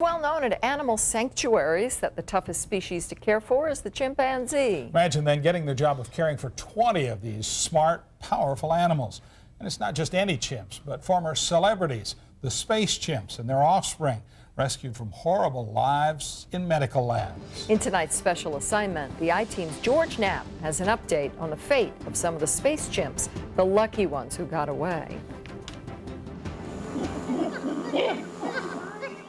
Well known at animal sanctuaries that the toughest species to care for is the chimpanzee. Imagine then getting the job of caring for 20 of these smart, powerful animals. And it's not just any chimps, but former celebrities, the space chimps and their offspring, rescued from horrible lives in medical labs. In tonight's special assignment, the I-Team's George Knapp has an update on the fate of some of the space chimps, the lucky ones who got away.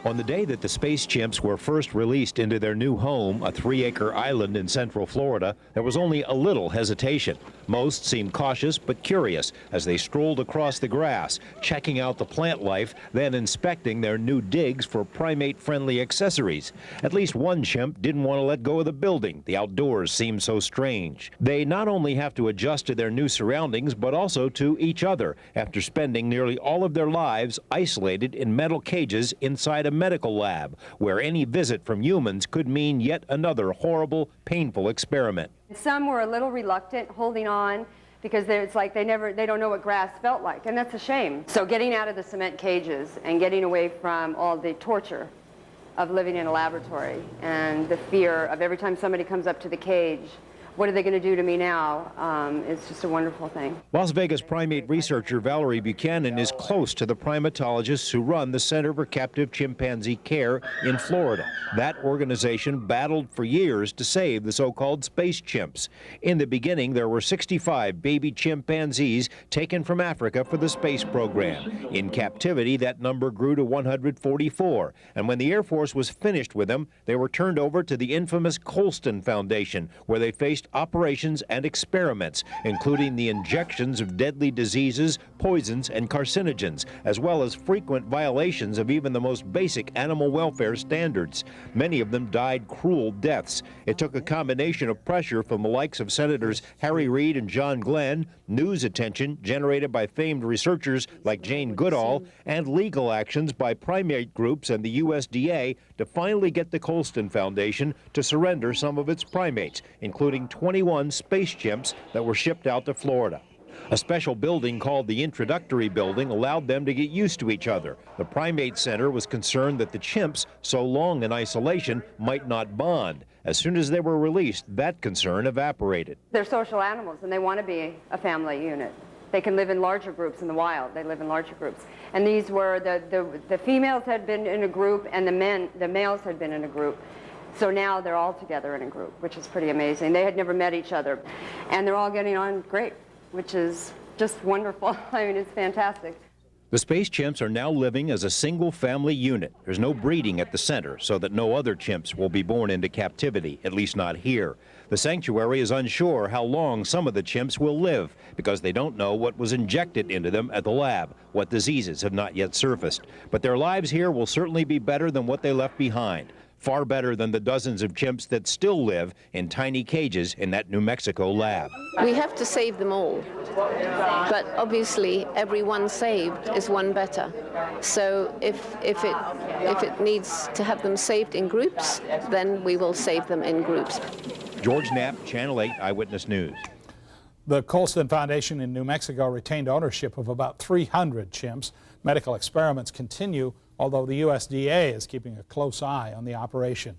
On the day that the space chimps were first released into their new home, a 3-acre island in central Florida, there was only a little hesitation. Most seemed cautious but curious as they strolled across the grass, checking out the plant life, then inspecting their new digs for primate-friendly accessories. At least one chimp didn't want to let go of the building. The outdoors seemed so strange. They not only have to adjust to their new surroundings, but also to each other after spending nearly all of their lives isolated in metal cages inside a medical lab, where any visit from humans could mean yet another horrible, painful experiment. Some were a little reluctant, holding on, because it's like they don't know what grass felt like, and that's a shame. So getting out of the cement cages and getting away from all the torture of living in a laboratory and the fear of every time somebody comes up to the cage, what are they going to do to me now? It's just a wonderful thing. Las Vegas primate researcher Valerie Buchanan is close to the primatologists who run the Center for Captive Chimpanzee Care in Florida. That organization battled for years to save the so-called space chimps. In the beginning, there were 65 baby chimpanzees taken from Africa for the space program. In captivity, that number grew to 144. And when the Air Force was finished with them, they were turned over to the infamous Colston Foundation, where they faced operations and experiments, including the injections of deadly diseases, poisons, and carcinogens, as well as frequent violations of even the most basic animal welfare standards. Many of them died cruel deaths. It took a combination of pressure from the likes of Senators Harry Reid and John Glenn, news attention generated by famed researchers like Jane Goodall, and legal actions by primate groups and the USDA to finally get the Colston Foundation to surrender some of its primates, including 21 space chimps that were shipped out to Florida. A special building called the Introductory Building allowed them to get used to each other. The Primate Center was concerned that the chimps, so long in isolation, might not bond. As soon as they were released, that concern evaporated. They're social animals, and they want to be a family unit. They can live in larger groups in the wild. They live in larger groups. And these were, the females had been in a group, and the males had been in a group. So now they're all together in a group, which is pretty amazing. They had never met each other, and they're all getting on great, which is just wonderful. I mean, it's fantastic. The space chimps are now living as a single family unit. There's no breeding at the center, so that no other chimps will be born into captivity, at least not here. The sanctuary is unsure how long some of the chimps will live because they don't know what was injected into them at the lab. What diseases have not yet surfaced. But their lives here will certainly be better than what they left behind. Far better than the dozens of chimps that still live in tiny cages in that New Mexico lab. We have to save them all, but obviously every one saved is one better. So if it needs to have them saved in groups, then we will save them in groups. George Knapp, Channel 8 Eyewitness News. The Colston Foundation in New Mexico retained ownership of about 300 chimps. Medical experiments continue, although the USDA is keeping a close eye on the operation.